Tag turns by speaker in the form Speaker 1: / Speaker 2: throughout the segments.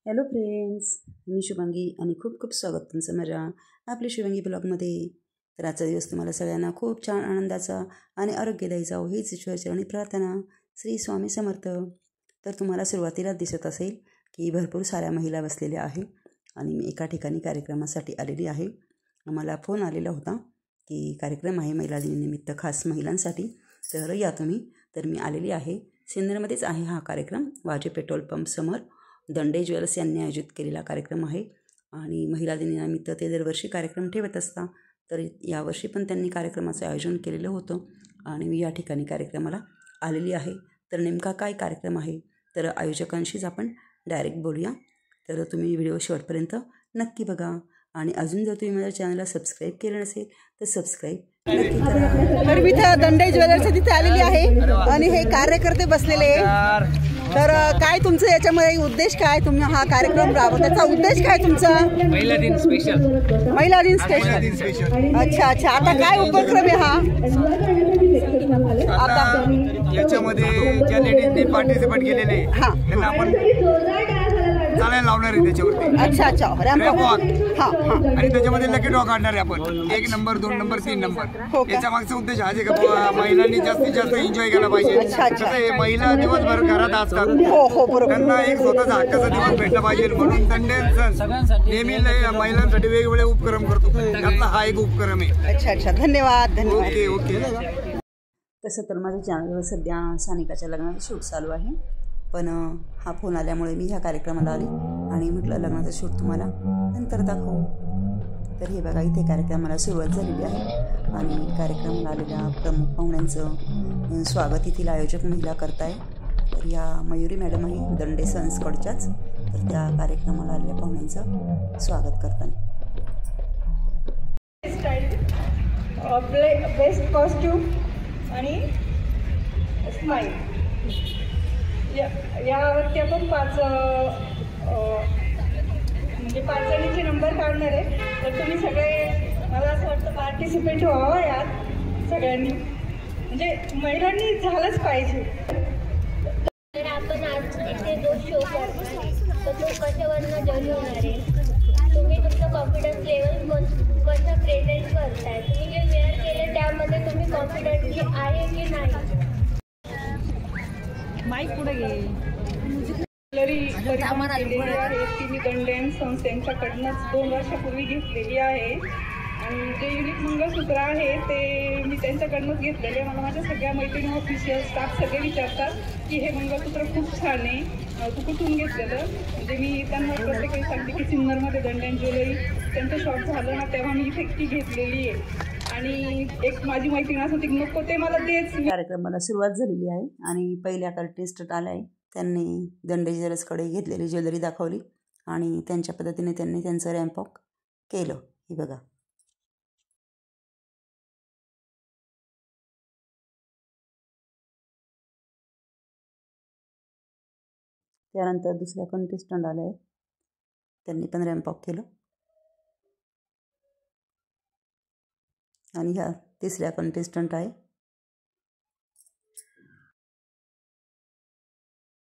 Speaker 1: Hello friends, मी शुभांगी आणि खूप खूप स्वागत तुमचं माझ्या आपल्या शुभांगी ब्लॉगमध्ये. तर आजचा दिवस तुम्हाला सगळ्यांना खूप छान आनंदाचा आणि आरोग्यदायी जावो हीच ईश्वरचरणी प्रार्थना. श्री स्वामी समर्थ. तर तुम्हाला सुरुवातीला दिसत असेल की भरपूर साऱ्या महिला बसलेल्या आहे आणि मी एका ठिकाणी कार्यक्रमासाठी आलेली आहे. मला फोन आलेला होता की कार्यक्रम आहे महिला दिनानिमित्त खास महिलांसाठी, तर या तुम्ही. तर मी आलेली आहे. सिन्नरमध्येच आहे हा कार्यक्रम. वाजे पेट्रोल पंप समोर दंडे ज्वेलर्स यांनी आयोजित केलेला कार्यक्रम आहे आणि महिला दिनानिमित्त ते दरवर्षी कार्यक्रम ठेवत असतात. तर यावर्षी पण त्यांनी कार्यक्रमाचं आयोजन केलेलं होतं आणि मी या ठिकाणी कार्यक्रमाला आलेली आहे. तर नेमका काय कार्यक्रम आहे तर आयोजकांशीच आपण डायरेक्ट बोलूया. तर तुम्ही व्हिडिओ शेवटपर्यंत नक्की बघा आणि अजून जर तुम्ही माझ्या चॅनलला सबस्क्राईब केलं नसेल तर सबस्क्राईब नक्की करा.
Speaker 2: तर मी इथं दंडे ज्वेलर्सच्या तिथे आलेली आहे आणि हे कार्यकर्ते बसलेले आहे. तर काय तुमचं याच्यामध्ये उद्देश काय, तुम्ही हा कार्यक्रम त्याचा उद्देश काय तुमचा?
Speaker 3: महिला दिन स्पेशल.
Speaker 2: महिला दिन स्पेशल. अच्छा अच्छा. आता काय उपक्रम आहे हा?
Speaker 4: आता याच्यामध्ये ज्या लेडीजने पार्टिसिपेट केलेले त्यांना आपण चालायला लावणार आहे त्याच्यावरती.
Speaker 2: अच्छा अच्छा.
Speaker 4: आणि त्याच्यामध्ये लकी ड्रॉ काढणार आहे आपण. 1 नंबर 2 नंबर 3 नंबर. याचा मागचा उद्देश हा आहे का महिलांनी जास्तीत जास्त एन्जॉय केला पाहिजे. कसं महिला दिवसभर घरात असतात, त्यांना एक स्वतःचा हक्काचा दिवस भेटला पाहिजे म्हणून दंडे सण नेहमी महिलांसाठी वेगवेगळे उपक्रम करतो. त्यातला हा एक उपक्रम आहे.
Speaker 2: अच्छा अच्छा. धन्यवाद धन्यवाद.
Speaker 4: Okay okay.
Speaker 1: तसं तर माझ्या चॅनलवर सध्या सानिकाच्या लग्नाचं शूट चालू आहे, पण हा फोन आल्यामुळे मी ह्या कार्यक्रमाला आली आणि म्हटलं लग्नाचं शूट तुम्हाला नंतर दाखवू. तर हे बघा, इथे कार्यक्रमाला सुरुवात झालेली आहे आणि कार्यक्रमाला आलेल्या प्रमुख पाहुण्यांचं स्वागत येथील आयोजक महिला करत आहे. तर या मयुरी मॅडम आहे दंडे सन्सकडच्याच. तर त्या कार्यक्रमाला आलेल्या पाहुण्यांचं स्वागत करताना
Speaker 5: बेस्ट कॉस्ट्यूम आणि स्माईल यावरती आपण 5 जणीचे नंबर काढणार आहे. तर तुम्ही सगळे मला असं वाटतं पार्टिसिपेट व्हावं यात सगळ्यांनी, म्हणजे महिलांनी झालंच पाहिजे.
Speaker 6: तर आपण आज इथे 2 शो करतो, तर तो कशावरनं जज होणार आहे? तुम्ही तुमचं कॉन्फिडन्स लेवल कसं प्रेझेंट करताय, तुम्ही जे वेअर केले त्यामध्ये तुम्ही कॉन्फिडंटली आहे की नाही.
Speaker 5: माईक पुढे घे. ती मी दंडे संस्थेकडनंच 2 वर्षापूर्वी घेतलेली आहे आणि जे युनिक मंगळसूत्र आहे ते मी त्यांच्याकडनंच घेतलेले. मला माझ्या सगळ्या मैत्रिणी, ऑफिशियल स्टाफ सगळे विचारतात की हे मंगळसूत्र खूप छान आहे, तू कुठून घेतलेलं. म्हणजे मी त्यांना प्रत्येक वेळी सांगते की सिन्नरमध्ये दंडे ज्वेलरी त्यांचं शॉप झालं ना तेव्हा मी इथे ती घेतलेली आहे. आणि एक माझी मैत्रीण असं ती नको ते मला तेच.
Speaker 1: कार्यक्रमाला सुरुवात झालेली आहे आणि पहिल्या कंटेस्टंट आल्या आहे. त्यांनी दंडे ज्वेलर्सकडे घेतलेली ज्वेलरी दाखवली आणि त्यांच्या पद्धतीने त्यांनी त्यांचं रॅम्प वॉक केलं. हे बघा, त्यानंतर दुसऱ्या कंटेस्टंट आल्या आहे, त्यांनी पण रॅम्प वॉक केलं आणि ह्या तिसऱ्या कंटेस्टंट आहे.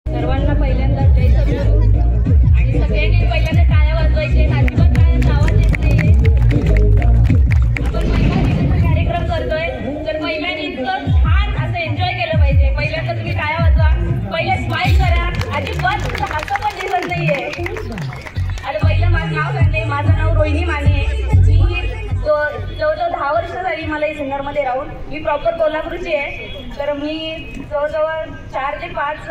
Speaker 6: सर्वांना पहिल्यांदा जय आणि सगळ्यांनी पहिल्यांदा टाळ्या वाजवायचे. अजिबात टाळ्यांचा आवाज येत नाही. आपण महिला दिनाचा कार्यक्रम करतोय तर महिलांनी इतकं छान असं एन्जॉय केलं पाहिजे. पहिल्यांदा तुम्ही टाळ्या वाजवा, पहिले स्माईल करा. अजिबात तुमचं हसं पण दिसत नाहीये. आता पहिलं माझं नाव सांगते. माझं नाव रोहिणी माने आहे. मी जवळजवळ 10 वर्ष झाली मला ही सिन्नरमध्ये राहून. मी प्रॉपर कोल्हापूरची आहे. तर मी जवळजवळ 4 ते 5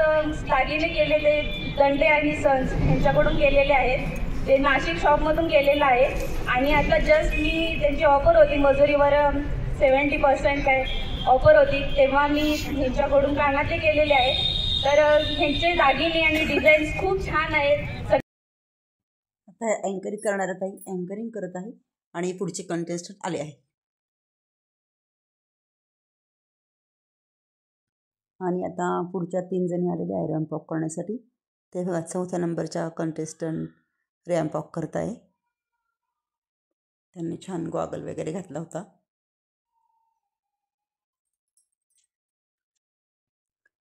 Speaker 6: दागिने केले ते दंडे आणि सन्स यांच्याकडून केलेले आहेत. ते नाशिक शॉपमधून केलेलं आहे आणि आता जस्ट मी त्यांची ऑफर होती मजुरीवर 70% काय ऑफर होती, तेव्हा मी ह्यांच्याकडून कानातले केलेले आहेत. तर ह्यांचे दागिने आणि डिझाईन्स खूप छान आहेत.
Speaker 1: आता अँकरिंग करणाऱ्या ताई अँकरिंग करत आहे आणि पुढचे कंटेस्टंट आले आहे. आणि आता पुढच्या 3 जणी आलेल्या आहे रॅम्प वॉक करण्यासाठी. ते बघा, 4थ्या नंबरच्या कंटेस्टंट रॅम्प वॉक करत आहे. त्यांनी छान गॉगल वगैरे घातला होता.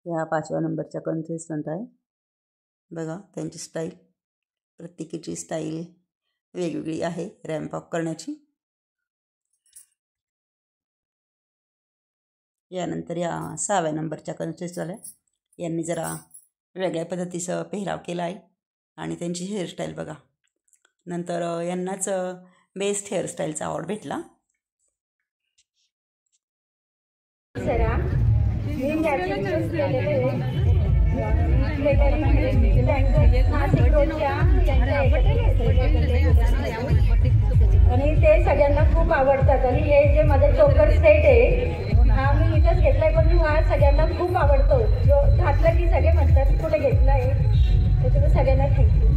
Speaker 1: ह्या 5व्या नंबरच्या कंटेस्टंट आहे. बघा त्यांची स्टाईल प्रत्येकीची स्टाईल वेगवेगळी आहे रॅम्प वॉक करण्याची. यानंतर या 6व्या नंबरच्या कॉन्टेस्टवाल्या यांनी जरा वेगळ्या पद्धतीचं पेहराव केला आहे आणि त्यांची हेअरस्टाईल बघा. नंतर यांनाच बेस्ट हेअरस्टाईलचा अवॉर्ड भेटला.
Speaker 6: आणि ते सगळ्यांना खूप आवडतात. आणि हे जे माझं चोकर सेट आहे हा मी इथंच घेतलाय, पण हा सगळ्यांना खूप आवडतो. जो घातला की सगळे म्हणतात कुठे घेतलाय, त्याच्यामुळे सगळ्यांना थँक्यू.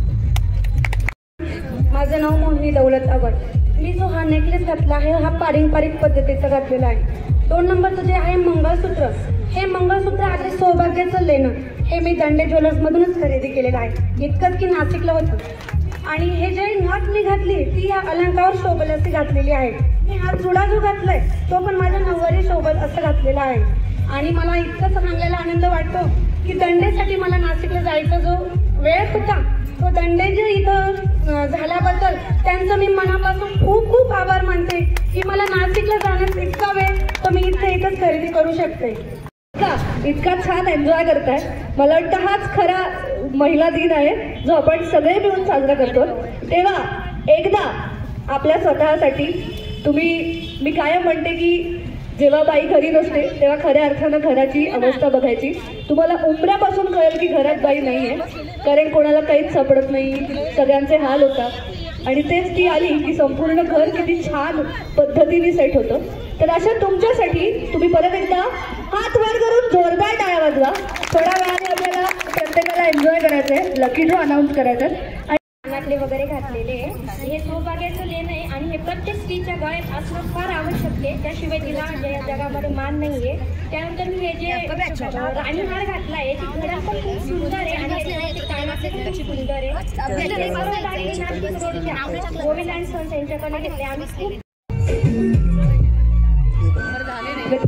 Speaker 6: माझं नाव मोहिनी दौलत अवड. मी जो हा नेकलेस घातला आहे हा पारंपरिक पद्धतीचा घातलेला आहे. 2 नंबरचं जे आहे मंगळसूत्र, हे मंगळसूत्र आहे सौभाग्याचं लेणं. हे मी दंडे ज्वेलर्समधूनच खरेदी केलेलं आहे. इतकंच की नाशिकला होतं. आणि हे जे नथ मी घातली ती या अलंकार शोभल अशी घातलेली आहे. मी हा चुडा जो घातलाय तो पण माझ्या नऊवारी शोभल असं घातलेला आहे. आणि मला इतकं सांगायला आनंद वाटतो की दंडेसाठी मला नाशिकला जायचा जो वेळ होता तो दंडे जे इथं झाल्याबद्दल त्यांचं मी मनापासून खूप खूप आभार मानते की मला नाशिकला जाण्यास इतका वेळ तर मी इथंच खरेदी करू शकते. इतका छान एन्जॉय करताय. मला वाटतं हाच खरा महिला दिन आहे जो आपण सगळे मिळून साजरा करतो. तेव्हा एकदा आपल्या स्वतःसाठी मी कायम म्हणते की जेव्हा बाई घरी नसते तेव्हा खऱ्या अर्थानं घराची अवस्था बघायची. तुम्हाला उंबऱ्यापासून कळेल की घरात बाई नाही आहे, कारण कोणाला काहीच सापडत नाही, सगळ्यांचे हाल होतात. आणि तेच ती आली की संपूर्ण घर किती छान पद्धतीने सेट होतं. तर अशा तुमच्यासाठी तुम्ही परत एकदा हात वर करून जोरदार टाळ्या वाजवा. थोड्या वेळाने आपल्याला प्रत्येकाला एन्जॉय करायचं आहे, लकी ड्रॉ अनाऊन्स करायचं आहे. कानातले वगैरे घातलेले हे सौभाग्याचं लेणं आहे आणि हे प्रत्येक स्त्रीच्या गळ्यात असणं फार आवश्यक आहे. त्याशिवाय तिला या जगामध्ये मान नाही आहे. त्यानंतर मी हे जे राणीहार घातला आहे ती घडा पण खूप सुंदर आहे आणि कानातले खूप सुंदर आहे. गोविंद अँड सन्स यांच्याकडे घेतले आम्ही खूप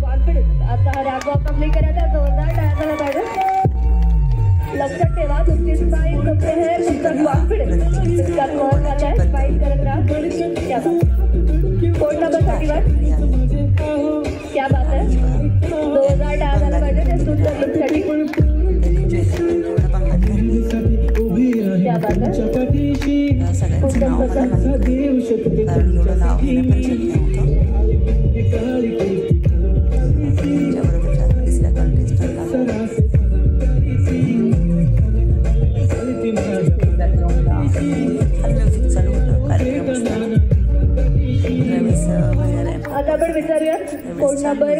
Speaker 6: कॉन्फिडन्स. आता रॅप वॉक कंप्लीट करायचा जोरदार टाळायला पाहिजे. लक्षात ठेवा तुमची स्माइल तुमचे हे तुमचा कॉन्फिडन्स तुमचा कॉल झाला आहे. स्माइल करत राहा. कोण नंबरसाठी बात क्या बात आहे. जोरदार टाळायला पाहिजे ते सुंदर लुकसाठी. क्या बात आहे. उत्तम आता आपण विचारूया कोड नंबर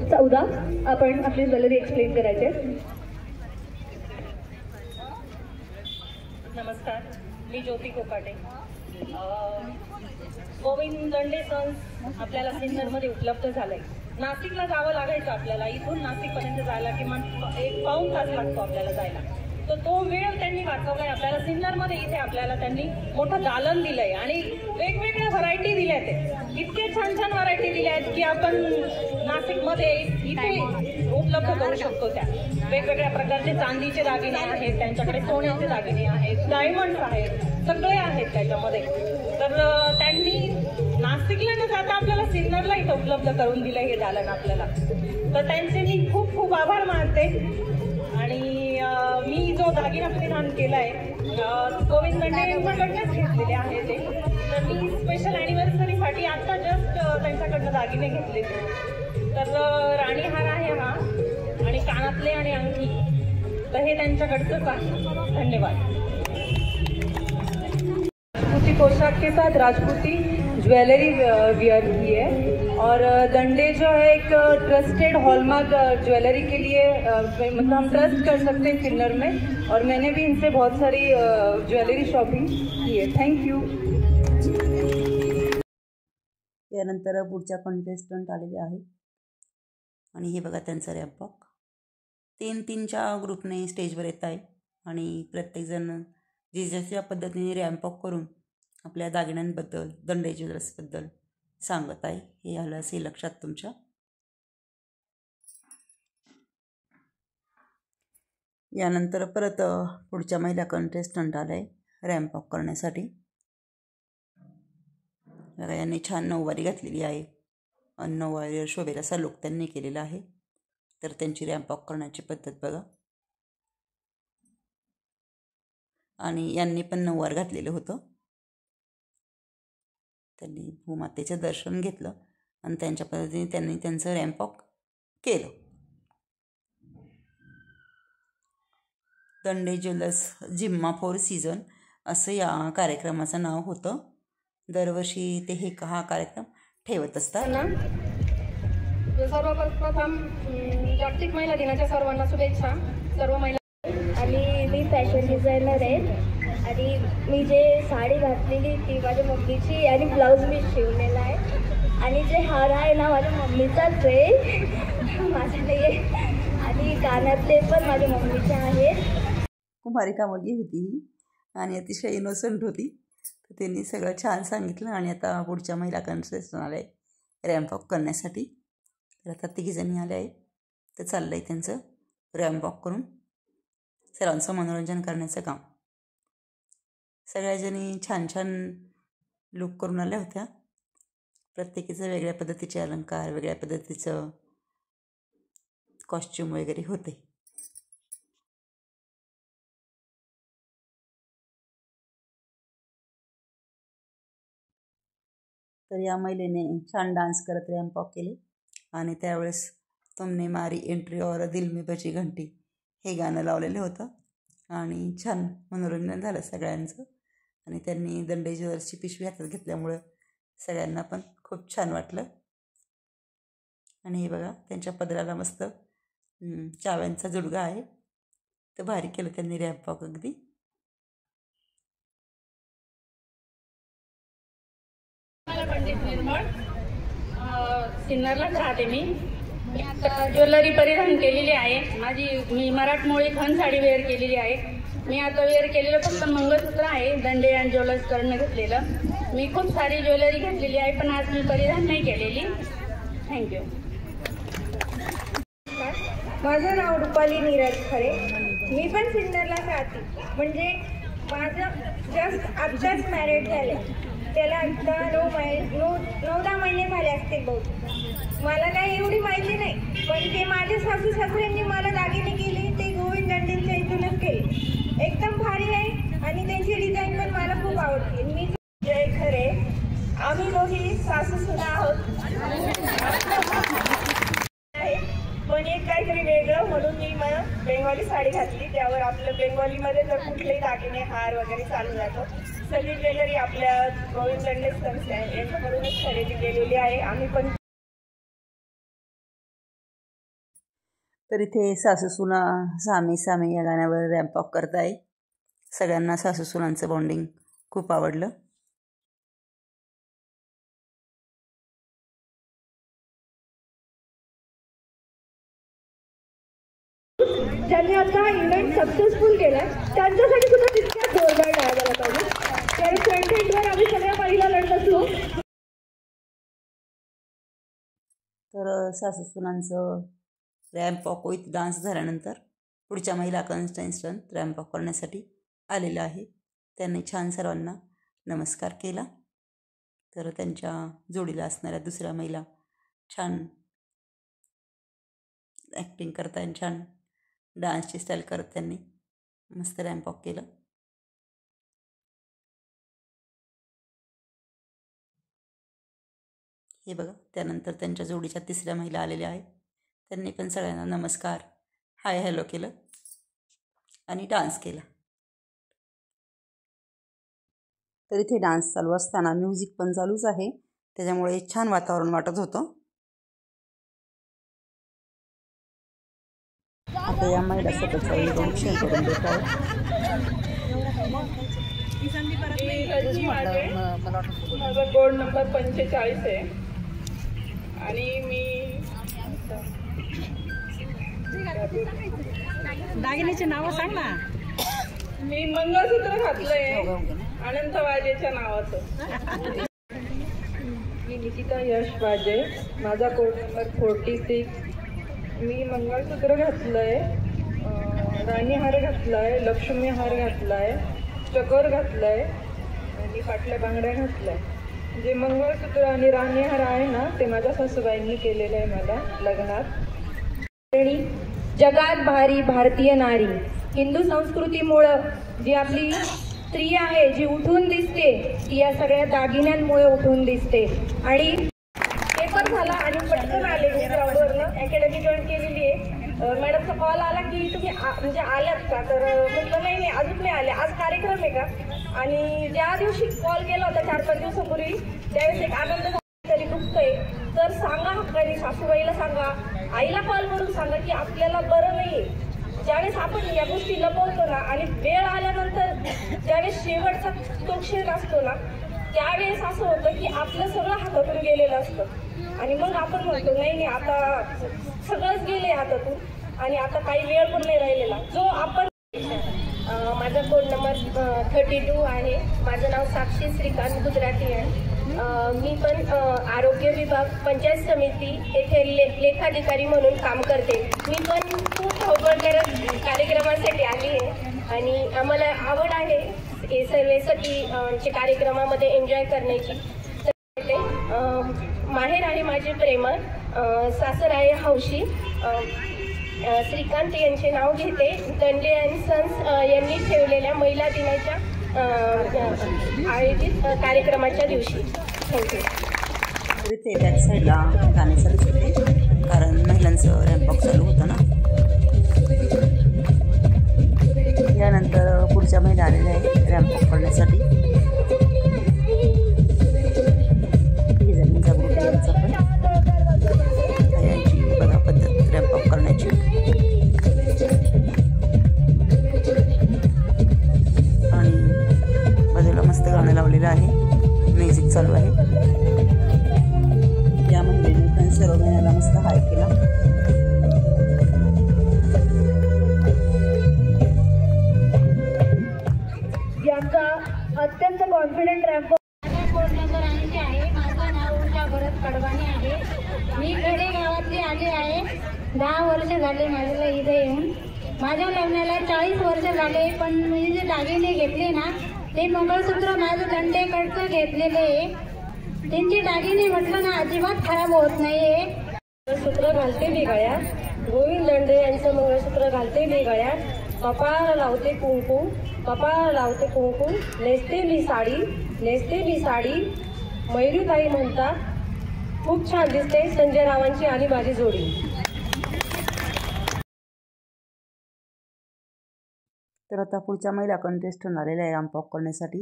Speaker 6: 14. आपण आपली ज्वेलरी एक्सप्लेन करायचे. नमस्कार, मी ज्योती कोकाटे. गोविंद दंडे सन्स आपल्याला सिन्नरमध्ये उपलब्ध झालंय. नाशिकला जावं लागायचं आपल्याला. इथून नाशिकपर्यंत जायला किमान 1 पाऊण तास लागतो आपल्याला जायला. तर तो वेळ त्यांनी वाचवलाय आपल्याला. सिन्नरमध्ये इथे आपल्याला त्यांनी मोठं दालन दिलंय आणि वेगवेगळ्या व्हरायटी दिल्या आहेत. इतके छान छान व्हरायटी दिल्या आहेत की आपण नाशिकमध्ये इथे उपलब्ध करू शकतो. त्या वेगवेगळ्या प्रकारचे चांदीचे दागिने आहेत त्यांच्याकडे, सोन्याचे दागिने आहेत, डायमंड्स आहेत, सगळे आहेत त्याच्यामध्ये. तर त्यांनी नाशिकला न जाता आपल्याला सिन्नरला इथं उपलब्ध करून दिलं हे दालन आपल्याला. तर त्यांचे मी खूप खूप आभार मानते. आणि मी जो दागिना परिधान केला आहे गोविंद दंडे यांच्याकडनंच घेतलेले आहे ते. तर मी स्पेशल ॲनिव्हर्सरीसाठी आत्ता जस्ट त्यांच्याकडनं दागिने घेतले. तर राणीहार आहे हा आणि कानातले आणि अंगठी, तर हे त्यांच्याकडचंच आहे. धन्यवाद. राजपूती पोशाख के साथ राजपूती ज्वेलरी वियर की है. और दंडे जो है एक ट्रस्टेड हॉलमार्क ज्वेलरी के लिए मतलब हम ट्रस्ट कर सकते हैं सिन्नर में. और मैंने भी इनसे बहुत सारी ज्वेलरी शॉपिंग की है. थँक्यू.
Speaker 1: यानंतर पुढच्या कॉन्टेस्टंट आलेले आहे आणि हे बघा त्यांचा रॅम्प वॉक. 3-3च्या ग्रुपने स्टेजवर येत आहे आणि प्रत्येकजण ज्या पद्धतीने रॅम्प वॉक करून आपल्या दागिन्यांबद्दल, दंडे ज्वेलर्सबद्दल सांगत आहे. हे आलं असेल लक्षात तुमच्या. यानंतर परत पुढच्या महिला कंटेस्टंट आला आहे रॅम्प वॉक करण्यासाठी. बघा यांनी छान नऊवारी घातलेली आहे आणि नऊवारीवर शोभेल असा लुक त्यांनी केलेला आहे. तर त्यांची रॅम्प वॉक करण्याची पद्धत बघा. आणि यांनी पण नऊवार घातलेलं होतं. त्यांनी भूमातेचं दर्शन घेतलं आणि त्यांच्या पद्धतीने त्यांनी त्यांचं रॅम्प वॉक केलं. दंडे ज्वेलर्स जिम्मा फोर सीझन असं या कार्यक्रमाचं नाव होतं. दरवर्षी ते हा कार्यक्रम ठेवत असतात.
Speaker 6: सर्वप्रथम जागतिक महिला दिनाच्या सर्वांना शुभेच्छा. सर्व महिला. आणि मी फॅशन डिझायनर आहे आणि मी जे साडी घातलेली ती माझ्या मम्मीची आणि ब्लाऊज मी शिवलेला आहे आणि जे हार आहे ना माझ्या मम्मीचाच आहे, माझ्या नाही आहे. आणि कानातले पण माझ्या मम्मीचे आहेत.
Speaker 1: कुमारिका मुलगी होती ही आणि अतिशय इनोसंट होती. तर त्यांनी सगळं छान सांगितलं आणि आता पुढच्या महिला कन्सेशन आलं आहे रॅम्प वॉक करण्यासाठी. तर आता तिघीजणी आल्या आहे. तर चाललं आहे त्यांचं रॅम्प वॉक करून सर्वांचं मनोरंजन करण्याचं काम. सगळ्याजणी छान छान लुक करून आल्या होत्या. प्रत्येकीचं वेगळ्या पद्धतीचे अलंकार, वेगळ्या पद्धतीचं कॉस्च्यूम वगैरे होते. तर या महिलेने छान डान्स करत रॅम्प वॉक केले आणि त्यावेळेस तुमने मारी एंट्री और दिल में बजी घंटी हे गाणं लावलेलं होतं आणि छान मनोरंजन झालं सगळ्यांचं. आणि त्यांनी दंडे ज्वेलर्सची पिशवी हातात घेतल्यामुळं सगळ्यांना पण खूप छान वाटलं. आणि हे बघा त्यांच्या पदराला मस्त चाव्यांचा जुडगा आहे. तर भारी केलं त्यांनी रॅम्प वॉक अगदी.
Speaker 6: सिन्नरलाच राहते मी. आता ज्वेलरी परिधान केलेली आहे. मी मराठमोळी खण साडी वेअर केलेली आहे. मी आता वेअर केलेलं फक्त मंगळसूत्र आहे दंडे अँड ज्वेलर्सकडनं घेतलेलं. मी खूप सारी ज्वेलरी घेतलेली आहे पण आज मी परिधान नाही केलेली. थँक्यू.
Speaker 3: माझं नाव रुपाली नीरज खरे. मी पण सिन्नरलाच राहते. म्हणजे माझं जस्ट आत्ताच मॅरेज झाले. त्याला आता 9-10 महिने झाले असतील बहुतेक. मला काही एवढी माहिती नाही पण ते माझ्या सासू सासऱ्यांनी मला दागिने केले ते गोविंद दंडेंच्या इथूनच केले. एकदम भारी आहे आणि त्यांची डिझाईन पण मला खूप आवडते. मी जय खरे. आम्ही दोघी सासू सुना आहोत पण एक काहीतरी वेगळं म्हणून मी मला बेंगॉली साडी घातली. त्यावर आपलं बेंगॉलीमध्ये तर कुठलेही दागिने हार वगैरे चालू जातो. सगळी ज्वेलरी आपल्या गोविंद दंडे यांच्याकडूनच खरेदी केलेली आहे. आम्ही पण.
Speaker 1: तर इथे सासूसुना सामी सामी या गाण्यावर रॅम्प वॉक करत आहे. सगळ्यांना सासूसुनांचं बॉन्डिंग खूप आवडलं.
Speaker 3: ज्यांनी आता इव्हेंट सक्सेसफुल केला त्यांच्यासाठी सुद्धा तितक्याच जोरदार टाळ्या झाला पाहिजे. तर फ्रंट एंडवर आम्ही सगळ्या महिला लढत असलो.
Speaker 1: तर सासूसुनांचं रॅम्प वॉक विथ डान्स झाल्यानंतर पुढच्या महिला कंटेस्टंट रॅम्प वॉक करण्यासाठी आलेलं आहे. त्यांनी छान सर्वांना नमस्कार केला. तर त्यांच्या जोडीला असणाऱ्या दुसऱ्या महिला छान ॲक्टिंग करता आणि छान डान्सची स्टाईल करत त्यांनी मस्त रॅम्प वॉक केलं. हे बघा त्यानंतर त्यांच्या जोडीच्या तिसऱ्या महिला आलेल्या आहेत. त्यांनी पण सगळ्यांना नमस्कार हाय हॅलो केलं आणि डान्स केला. तर इथे डान्स चालू असताना म्युझिक पण चालूच आहे त्याच्यामुळे छान वातावरण वाटत होतं. आता या महिला स्वतःचा इंट्रोडक्शन करून देत आहेत.
Speaker 5: माझा कोड नंबर 45 आहे आणि मी
Speaker 2: दागिन्याचे नाव सांग ना.
Speaker 5: मी मंगळसूत्र घातलंय अनंत वाजेच्या नावाचं. मी निकिता यश वाजे. माझा कोड नंबर 46. मी मंगळसूत्र घातलंय, राणी हार घातलाय, लक्ष्मी हार घातलाय चकोर घातलाय आणि पाटल्या बांगड्या घातलाय. जे मंगळसूत्र आणि राणीहार आहे ना ते माझ्या सासूबाईंनी केलेलं आहे मला लग्नात.
Speaker 3: जगात भारी भारतीय नारी, हिंदू संस्कृतीमुळं जी आपली स्त्री आहे जी उठून दिसते ती या सगळ्या दागिन्यांमुळे उठून दिसते. आणि पेपर झाला आणि पटकन आले मी ग्राउंडवरनं, अकॅडमी जॉईन केलेली आहे. मॅडमचा कॉल आला की तुम्ही म्हणजे आल्यात का, तर म्हटलं नाही अजून नाही आले, आज कार्यक्रम आहे का. आणि ज्या दिवशी कॉल केला होता 4-5 दिवसापूर्वी त्यावेळेस एक आनंद झाला, तरी दुखतंय तर सांगा हक्काने, सासूबाईला सांगा, आईला कॉल करून सांगा की आपल्याला बरं नाहीये. ज्यावेळेस आपण या गोष्टी लपवतो ना आणि वेळ आल्यानंतर ज्यावेळेस शेवटचा तो क्षण असतो ना त्यावेळेस असं होतं की आपलं सगळं हातातून गेलेलं असतं. आणि मग आपण म्हणतो नाही आता सगळंच गेले हातातून आणि आता काही वेळ पण नाही राहिलेला जो आपण.
Speaker 6: माझा कोड नंबर 32 आहे. माझं नाव साक्षी श्रीकांत गुजराती आहे. मी पण आरोग्य विभाग पंचायत समिती येथे लेखाधिकारी म्हणून काम करते. मी पण खूप धावपळ करत कार्यक्रमासाठी आली आहे आणि आम्हाला आवड आहे हे सर्वेसाठी कार्यक्रमामध्ये एन्जॉय करण्याची. माहेर आहे माझे प्रेमळ, सासर आहे हौशी. श्रीकांत यांचे नाव घेते. दंडे अँड सन्स यांनी ठेवलेल्या महिला दिनाच्या आयोजित कार्यक्रमाच्या दिवशी. थँक्यू.
Speaker 1: इथे त्याच साईडला गाणे चालूच होते कारण महिलांचं रॅम्पॉक चालू होतं ना. यानंतर पुढच्या महिला आलेल्या आहे रॅम्पॉक करण्यासाठी. जमिनीचा ग्रुप यांचा पण यांची बघा पद्धत रॅम्पॉक करण्याची. आणि बाजूला मस्त गाणं लावलेलं आहे, म्युझिक चालू आहे. या महिलेने पण सर्व महिन्याला मस्त हाय केला.
Speaker 3: यांचा अत्यंत कॉन्फिडंट रॅम्प.
Speaker 7: कोड नंबर 80 आहे. माझं नाव उषा भरत कडवाणी आहे. मी खेडे गावातली आली आहे. 10 वर्ष झाले माझ्याला इथे येऊन. माझ्या लग्नाला 40 वर्ष झाले, पण मी जे दागिने घेतले ना ते मंगळसूत्र माझं दंडेकडचं घेतलेले आहे. त्यांची दागिने म्हटलं ना अजिबात खराब होत नाहीये.
Speaker 6: मंगळसूत्र घालते मी गळ्यात, गोविंद दंडे यांचं मंगळसूत्र घालते मी गळ्यात. कपाळाला लावते कुंकू, कपाळाला लावते कुंकू. नेसते मी साडी. मयुरीताई म्हणतात खूप छान दिसते संजय रावांची आणि माझी जोडी.
Speaker 1: तर आता पुढच्या महिला कंटेस्टंट आलेल्या आहे रॅम्पॉक करण्यासाठी.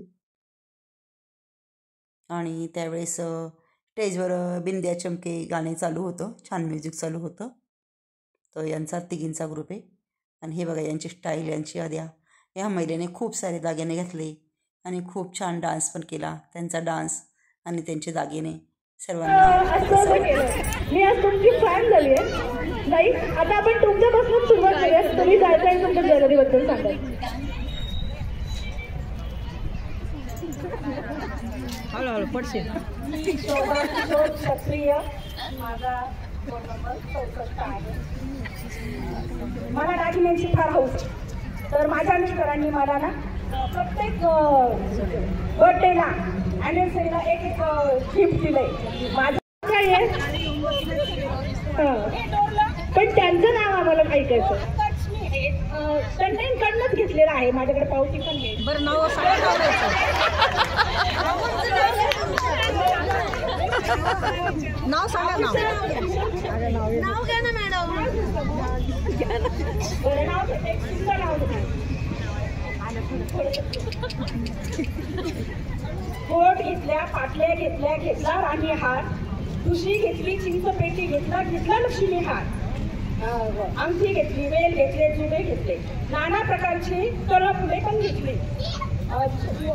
Speaker 1: आणि त्यावेळेस स्टेजवर बिंद्या चमके गाणे चालू होतं, छान म्युझिक चालू होतं. तर यांचा तिघींचा ग्रुप आहे. आणि हे बघा यांची स्टाईल, यांची अद्या. ह्या महिलेने खूप सारे दागिने घातले आणि खूप छान डान्स पण केला. त्यांचा डान्स आणि त्यांचे दागिने सर्वांना.
Speaker 3: मी आज तुमची फॅन झाली आहे. नाही आता आपण तुमच्यापासून सुरुवात करूया. तुम्ही जायचं आणि तुमच्या ज्वेलरीबद्दल सांगा.
Speaker 2: हळूहळू पडशील.
Speaker 3: क्षत्रिय, माझा कोड नंबर 64 आहे. मला दागिन्यांची फार हौस. तर माझ्या मिस्टरांनी मला ना प्रत्येक बर्थडेला अॅनिव्हर्सरीला एक गिफ्ट दिलंय. माझं काय आहे पण त्यांचं नाव आम्हाला ऐकायचं. त्यांच्याकडनंच घेतलेलं आहे. माझ्याकडे पावती पण आहे.
Speaker 2: बरं नाव सांगा. नाव सांगा. नाव घ्या ना मॅडम.
Speaker 3: कोट घेतल्या, पाटल्या घेतला राणी हार, तुशी घेतली, चिंचपेटी घेतला लक्ष्मी हार, अंगठी घेतली, वेल घेतले, जुडे घेतले, नाना प्रकारची तळफुले पण घेतली,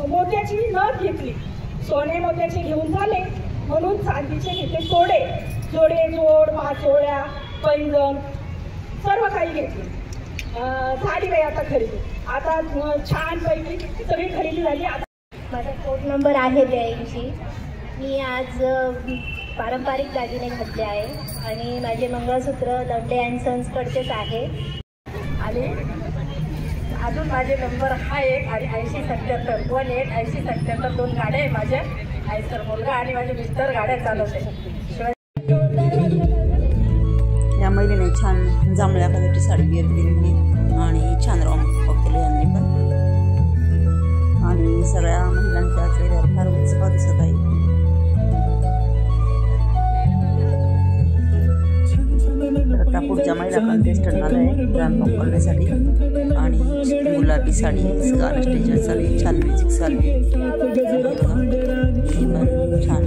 Speaker 3: मोत्याची नथ घेतली. सोने मोत्याचे घेऊन झाले म्हणून चांदीचे घेतले तोडे, जोडे जोड, पाचोळ्या, पैंजण सर्व काही घेतली. झाली बाई आता खरेदी. आता छान पैकी सगळी खरेदी झाली.
Speaker 7: माझा कोड नंबर आहे 82. मी आज पारंपरिक दागिने घातले आहे आणि माझे मंगळसूत्र दंडे अँड सन्सकडचेच आहे. आणि
Speaker 8: अजून माझे नंबर हा 1 आणि 8077 188077 2 गाड्या आहे माझ्या. आईसर मुलगा आणि माझे मिस्टर गाड्या चालवते.
Speaker 1: या महिलेने छान जांभळ्या कलरची साडी वेअर केलेली आणि छान रॉम्प केले यांनी पण. आणि सगळ्या महिलांच्या चेहऱ्यावर फार उत्साह दिसत आहे. आता पुढच्या महिला कंटेस्टंट आला आहे रॅम्प वॉक करण्यासाठी आणि गुलाबी साडी गाणं स्टेजवर चालू आहे. छान म्युझिक चालू आहे. छान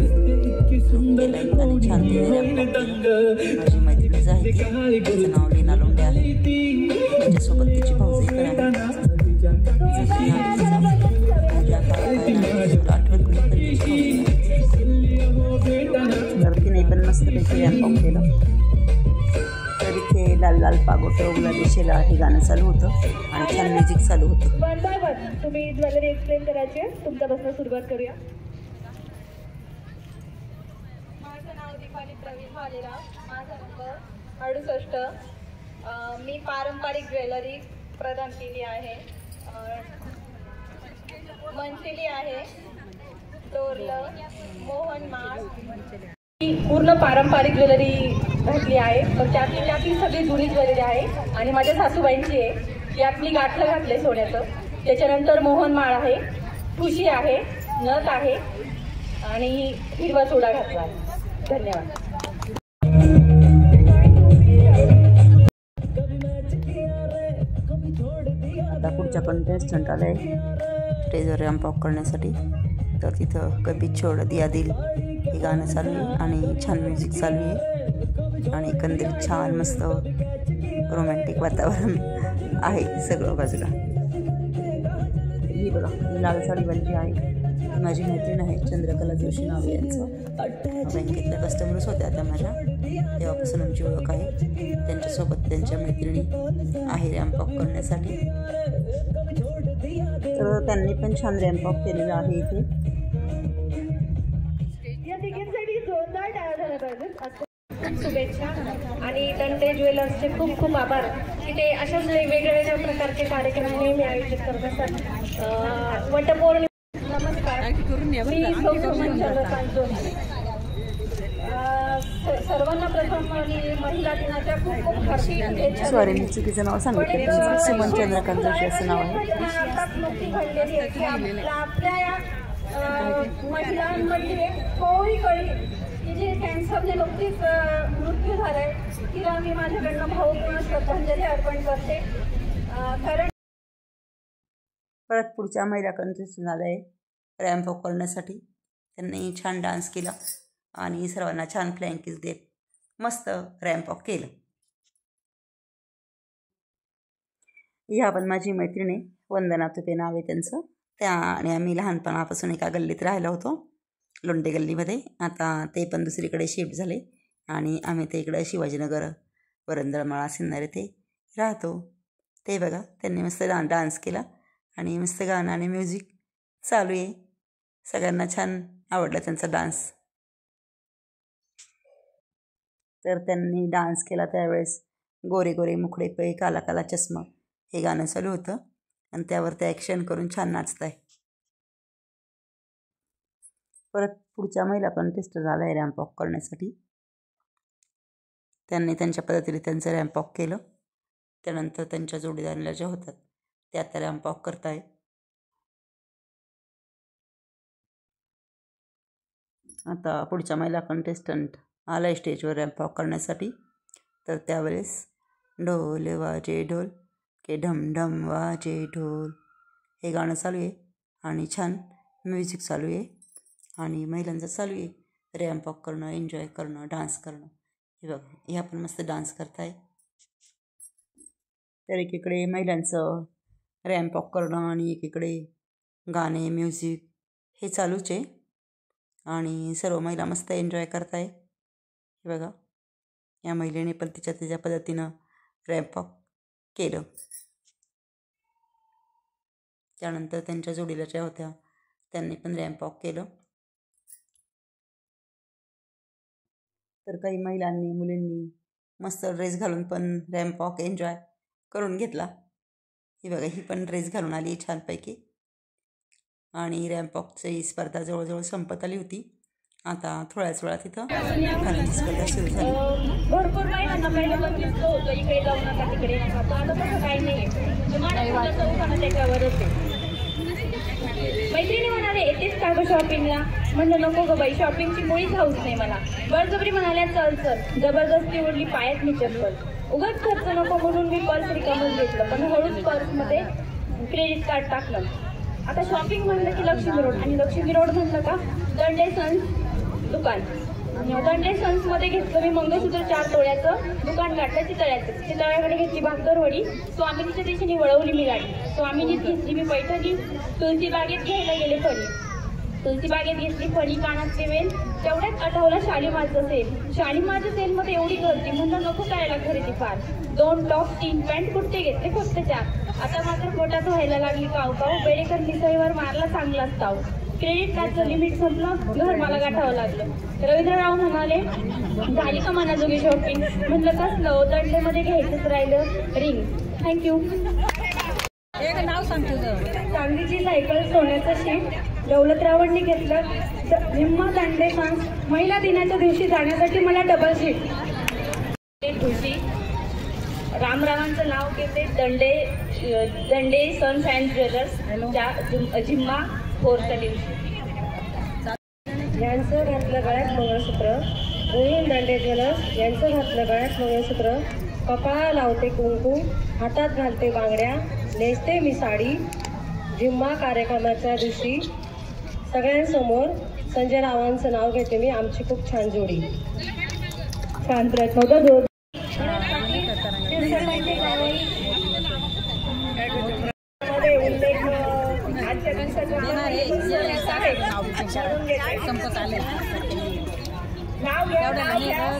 Speaker 1: केलं आहे आणि छान तिने रॅम्प वॉक केलं. माझी मैत्रीणच आहे ती, तिचं नाव लीना लोंढे आहे. त्याच्यासोबत तिची भाऊजाई पण आहे. तर तिने पण मस्तपैकी रॅम्प वॉक केलं. तर इथे लाल लाल पागोटे उगला दिशेला हे गाणं चालू होतं आणि छान म्युझिक चालू होतं.
Speaker 3: वन बाय वन तुम्ही ज्वेलरी एक्सप्लेन करायची आहे. तुमच्यापासून सुरुवात करूया.
Speaker 8: माझं नाव दीपाली प्रवीण भालेराव. माझा नंबर 68. मी पारंपरिक ज्वेलरी प्रदान केली आहे. मंचेली आहे, तोरलं, मोहनमाळ. मी पूर्ण पारंपरिक ज्वेलरी घातली आहे. तर त्यातली सगळी जुनी ज्वेलरी आहे आणि माझ्या सासूबाईंची आहे. यात मी गाठलं घातलं सोन्याचं. त्याच्यानंतर मोहनमाळ आहे, ठुशी आहे, नथ आहे आणि हिरवा चुडा घातला आहे. धन्यवाद.
Speaker 1: आता पुढच्या कंटेस्टंट आले स्टेजवर रॅम्प वॉक करण्यासाठी. तर तिथं कभी छोड़ दिया दिल हे गाणं चालू आहे आणि छान म्युझिक चालू आहे आणि एकंदरीत छान मस्त रोमॅन्टिक वातावरण आहे सगळं बाजूला. ही बघा ही लाल साडीवाली आहे ती माझी मैत्रीण आहे, चंद्रकला जोशी नाव यांचं. बँकेतल्या कस्टमर्स होत्या त्या माझ्या, तेव्हापासून आमची ओळख आहे. त्यांच्यासोबत त्यांच्या मैत्रिणी आहे रॅम्प वॉक करण्यासाठी. तर त्यांनी पण छान रॅम्प वॉक केलेलं आहे इथे.
Speaker 3: या तिघींसाठी जोरदार टाळ्या झाल्या पाहिजेत.
Speaker 8: शुभेच्छा आणि दंडे ज्वेलर्सचे खूप खूप आभार की ते अशाच वेगवेगळ्या प्रकारचे कार्यक्रम नेहमी आयोजित करत असतात. वटपौर्णिमा. नमस्कार, मी सुमन चंद्रकांत जोशी. सर्वांना प्रथम महिला दिनाच्या खूप खूप हार्दिक शुभेच्छा.
Speaker 1: सॉरी मी चुकीचं नाव सांगितलं. सुमन चंद्रकांत जोशी असं नाव आहे.
Speaker 8: मुक्ती घडलेली आहे. आपल्या या महिलांमध्ये कोळी कळी की जे कॅन्सरने नुकतीच मृत्यू झालाय तिला मी माझ्याकडनं भावपूर्ण श्रद्धांजली अर्पण करते. कारण
Speaker 1: परत पुढच्या महिला कंटेस्टंट आले रॅम्प वॉक करण्यासाठी. त्यांनी छान डान्स केला आणि सर्वांना छान फ्लॅंग किस देत मस्त रॅम्प वॉक केलं. ह्या पण माझी मैत्रीण आहे, वंदना तुपे नाव आहे त्यांचं. त्या आणि आम्ही लहानपणापासून एका गल्लीत राहिलो होतो, लोंढे गल्लीमध्ये. आता ते पण दुसरीकडे शिफ्ट झाले आणि आम्ही ते इकडं शिवाजीनगर वरंदळमाळा सिन्नर ते राहतो. ते बघा त्यांनी मस्त डान्स केला आणि मस्त गाणं आणि म्युझिक चालू आहे. सगळ्यांना छान आवडला त्यांचा डान्स. तर त्यांनी डान्स केला त्यावेळेस गोरे गोरे मुखडे पे काला काला चष्मा हे गाणं चालू होतं आणि त्यावर ते ॲक्शन करून छान नाचत आहे. परत पुढच्या महिला कंटेस्टंट झाला आहे रॅम्प वॉक करण्यासाठी. त्यांनी त्यांच्या पद्धतीने त्यांचं रॅम्प वॉक केलं. त्यानंतर त्यांच्या जोडीदाराला ज्या होतात त्या आता रॅम्प वॉक करत आहे. आता पुढच्या महिला कंटेस्टंट आला आहे स्टेजवर रॅम्प वॉक करण्यासाठी. तर त्यावेळेस ढोल वाजे ढोल के ढम ढम वाजे ढोल हे गाणं चालू आहे आणि छान म्युझिक चालू आहे आणि महिलांचं चालू आहे रॅम्प वॉक करणं, एन्जॉय करणं, डान्स करणं. हे बघा ह्या पण मस्त डान्स करत आहे. तर एकीकडे महिलांचं रॅम्प वॉक करणं आणि एकीकडे गाणे म्युझिक हे चालूच आहे आणि सर्व महिला मस्त एन्जॉय करत आहे. हे बघा या महिलेने पण तिच्या पद्धतीनं रॅम्प वॉक केलं. त्यानंतर त्यांच्या जोडीला ज्या होत्या त्यांनी पण रॅम्प वॉक केलं. तर काही महिलांनी मुलींनी मस्त ड्रेस घालून पण रॅम्प वॉक एन्जॉय करून घेतला. ही बघा, ही पण ड्रेस घालून आली छानपैकी. आणि रॅम्पॉकची स्पर्धा जवळजवळ संपत आली होती. आता थोड्याच वेळात इथं घालण्याची स्पर्धा सुरू झाली.
Speaker 6: भरपूर महिन्यांना पहिलं बघितलं होतं इकडे जाऊ नका तिकडे नका, पण आता तसं काही नाही आहे. त्याच्यावरच आहे. मैत्रिणी म्हणाले येतेच का गं शॉपिंगला? म्हणलं नको गं बाई, शॉपिंगची मुळीच हाऊस नाही मला. बळजबरी म्हणाल्या चल चल, जबरदस्ती ओढली पायात मी चप्पल. उगाच खर्च नको म्हणून मी पर्स रिकामच घेतलं, पण हळूच पर्समध्ये क्रेडिट कार्ड टाकलं. आता शॉपिंग म्हणलं की लक्ष्मी रोड, आणि लक्ष्मी रोड म्हणलं का दंडे सन्स दुकान. दंडे सन्समध्ये घेतलं मी मंगळसूत्र 4 तोळ्याचं. दुकान गाठलं चितळ्याचं. चितळ्याकडे घेतली भाकरवडी. स्वामिनीच्या दिशेने वळवली मी गाडी. स्वामिनीत घेतली मी पैठणी. तुळशी बागेत घ्यायला गेले फणी. तुळशी बागेत घेतली फणी, कानातले वेल. तेवढ्याच आठवलं शालीमारचं सेल. शालीमारच्या सेलमध्ये एवढी गर्दी, म्हणलं नको करायला खरेदी फार. 2 टॉप 3 पॅन्ट कुर्ते घेतले फक्त 4. आता मात्र पोटात व्हायला लागली काव काव. बेडेकर मिसळीवर मारला चांगलाच ताव. क्रेडिट कार्डचं लिमिट संपलं, घर मला गाठावं लागलं. रवींद्रराव म्हणाले झाली का मनाजोगी शॉपिंग? म्हटलं कसलं, दंडेमध्ये घ्यायचंच राहिलं रिंग. थँक्यू.
Speaker 2: एक नाव सांगतो.
Speaker 3: सांगली जिल्हा ऐकल सोन्याचं शीट दौलतरावांनी घेतलं. निम्मा दांडे सन्स महिला दिनाच्या दिवशी जाण्यासाठी मला डबल शीट.
Speaker 6: तुळशी रामरावांचं नाव घेते. दंडे सन्स अँड ज्वेलर्स जिम्मा 4च्या दिवशी.
Speaker 3: यांचं घातलं गळ्यात मंगळसूत्र. गोविंद दांडे ज्वेलर्स यांचं घातलं गळ्यात मंगळसूत्र. कपाळाला लावते कुंकू, हातात घालते बांगड्या, नेसते मी साडी. जिम्मा कार्यक्रमाच्या दिवशी सगळ्यांसमोर संजय रावांचं नाव घेते मी. आमची खूप छान जोडी. छान प्रयत्न होता.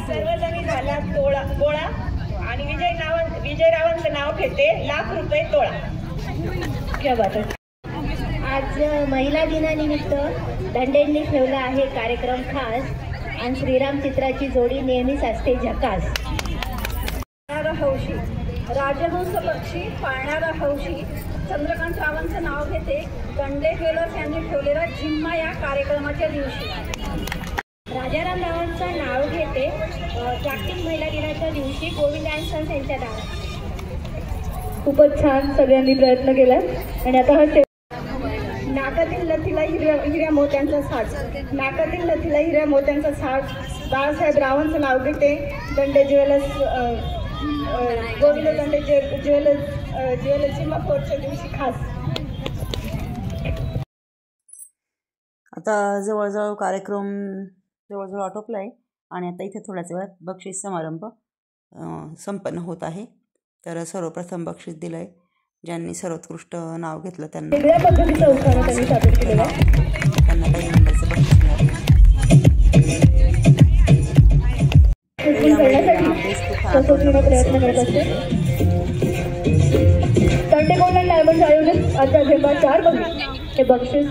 Speaker 8: सर्वजणी झाला गोळा आणि विजयरावांचं नाव घेते ₹1,00,000 तोळा.
Speaker 7: आज महिला दिनानिमित्त दंडेंनी ठेवला आहे कार्यक्रम खास, आणि श्रीराम चित्राची जोडी नेहमीच असते झकास.
Speaker 3: हौशी राजहंस पक्षी पाळणारा हौशी चंद्रकांत रावांचं नाव घेते. दंडे ज्वेलर्स यांनी ठेवलेला जिम्मा या कार्यक्रमाच्या दिवशी.
Speaker 7: राजाराम रावांचं नाव घेते जागतिक महिला दिनाच्या दिवशी. गोविंद अँड सन्स यांच्या नाव.
Speaker 8: खूपच छान सगळ्यांनी प्रयत्न केला. आणि आता हा
Speaker 3: नाकातील लथीला हिऱ्या मोत्यांचा साठ. नाकातील लथीला हिऱ्या मोत्यांचा साठ बाळासाहेब रावांचं नाव घेते. दंडे ज्वेलर्स गोविंद दंडे ज्वेलर्स जिम्मा 4च्या दिवशी खास.
Speaker 1: आता जवळजवळ कार्यक्रम जवळजवळ आटोपला आहे. आणि आता इथे थोड्याच वेळात बक्षीस समारंभ संपन्न होत आहे. तर सर्वप्रथम बक्षीस दिलं आहे ज्यांनी सर्वोत्कृष्ट नाव घेतलं त्यांना.
Speaker 8: वेगळ्या पद्धतीचा उत्साह त्यांनी सादर केलेला आहे.
Speaker 1: त्यांना काही नंबरचं बक्षीस मिळालं.
Speaker 8: प्रयत्न करत असते. दंडे गोल्ड अँड डायमंड आयोजित आता जेव्हा 4 बक्षीस हे बक्षीस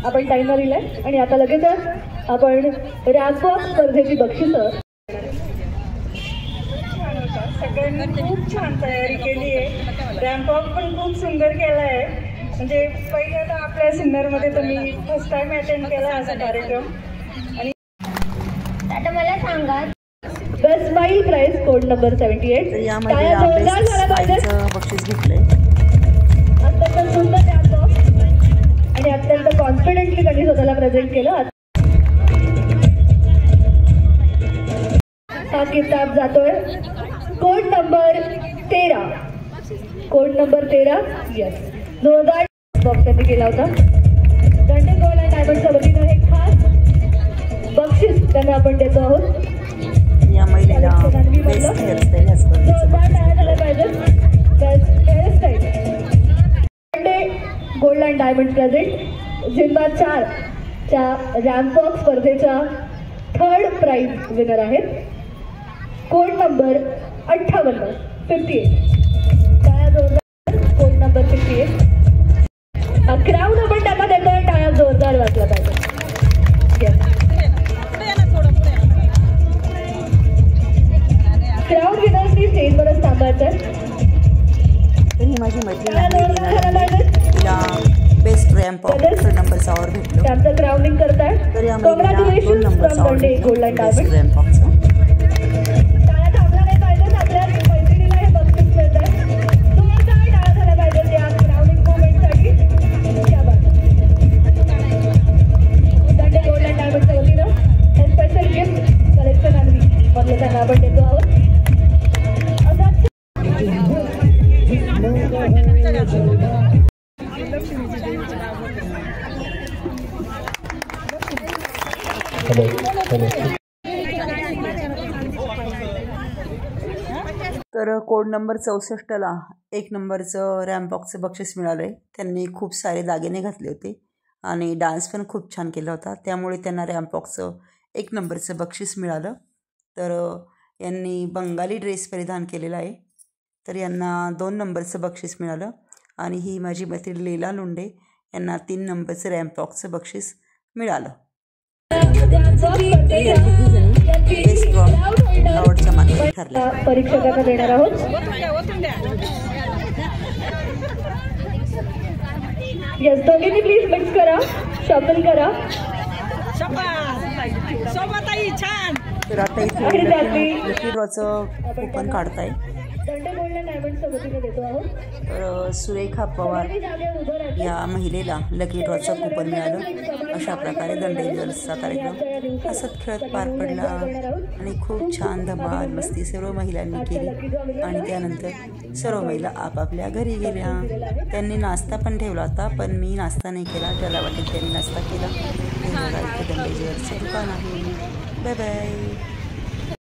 Speaker 8: आपण टाइमर दिलंय. आणि आता लगेचच आपण रॅम्पवॉक स्पर्धेची बक्षिसं.
Speaker 3: सगळ्यांनी खूप छान तयारी केली आहे. रॅम्पवॉक पण खूप सुंदर केला आहे. म्हणजे पहिल्यांदा आपल्या सिन्नरमध्ये तर मी फर्स्ट टाइम अटेंड केला असा कार्यक्रम. आणि
Speaker 7: आता मला सांगा
Speaker 8: best smile prize code number 78.
Speaker 1: यामध्ये बक्षीस घेतलंय.
Speaker 8: अत्यंत सुंदर रॅम्पवॉक आणि अत्यंत कॉन्फिडेंटली त्यांनी स्वतःला प्रेझेंट केलं. हा किताब जातोय code number 13. Code number 13 yes 2000 box त्यांनी केला होता. दंडे गोल्ड अँड डायमंडच्या वतीनं हे खास बक्षीस त्यांना आपण देतो आहोत.
Speaker 1: या महिलेला बेस्ट हेअरस्टाईल ह्या
Speaker 8: गोल्ड अँड डायमंड प्रेझेंट जिम्मा 4च्या रॅम्पवॉक स्पर्धेच्या 3rd प्राइज विनर आहेत. Code number 58. टाळ्या जोरदार. Code number 58. क्राऊड आपण त्यांना देतोय. टाळ्या जोरदार वाजला पाहिजे. क्राऊड विनर्सनी स्टेजवरच थांबायचं.
Speaker 1: ही माझी मैत्रीण आहे. नंबरचा ऑर भेटलो.
Speaker 3: त्यांचं ग्राउंडिंग करतायत.
Speaker 1: तर या महिलेला 2 नंबरचा ऑर भेटलो रॅम्प वॉकचा.
Speaker 3: टाळ्या थांबल्या नाही पाहिजे. आपल्या मैत्रिणीला हे बक्षीस मिळतंय. जोरदार टाळ्या झाल्या पाहिजेत या ग्राउंडिंग मोमेंटसाठी. क्या बात. दंडे गोल्डन डायमंडच्या वतीनं हे स्पेशल गिफ्ट कलेक्शन आम्ही बघलं त्यांना आपण देतो आहोत.
Speaker 1: तर कोड नंबर 64ला 1 नंबरचं रॅम्प वॉकचं बक्षीस मिळालं आहे. त्यांनी खूप सारे दागिने घातले होते आणि डान्स पण खूप छान केला होता, त्यामुळे त्यांना रॅम्प वॉकचं 1 नंबरचं बक्षीस मिळालं. तर यांनी बंगाली ड्रेस परिधान केलेला आहे, तर यांना 2 नंबरचं बक्षीस मिळालं. आणि ही माझी मैत्रीण लीला लोंढे यांना 3 नंबरचं रॅम्प वॉकचं बक्षीस मिळालं. बेस्ट ड्रॉ अवॉर्डच्या मानकरी ठरल्या.
Speaker 3: परीक्षकांना देणार आहोत. येस, दोघींनी प्लीज मिक्स करा, शफल करा.
Speaker 1: तर आता इथे लकी ड्रॉचं कुपन काढताय. तर सुरेखा पवार या महिलेला लकी ड्रॉचं कुपन मिळालं. अशा प्रकारे दंडे ज्वेलर्सचा कार्यक्रम हसत खेळत पार पडला आणि खूप छान धमाल मस्ती सर्व महिलांनी केली. आणि त्यानंतर सर्व महिला आपापल्या घरी गेल्या. त्यांनी नाश्ता पण ठेवला होता, पण मी नाश्ता नाही केला. त्याला वाटेल त्यांनी नाश्ता केला. हे बघा, इथे दंडे ज्वेलर्सचं दुकान आहे. Bye bye.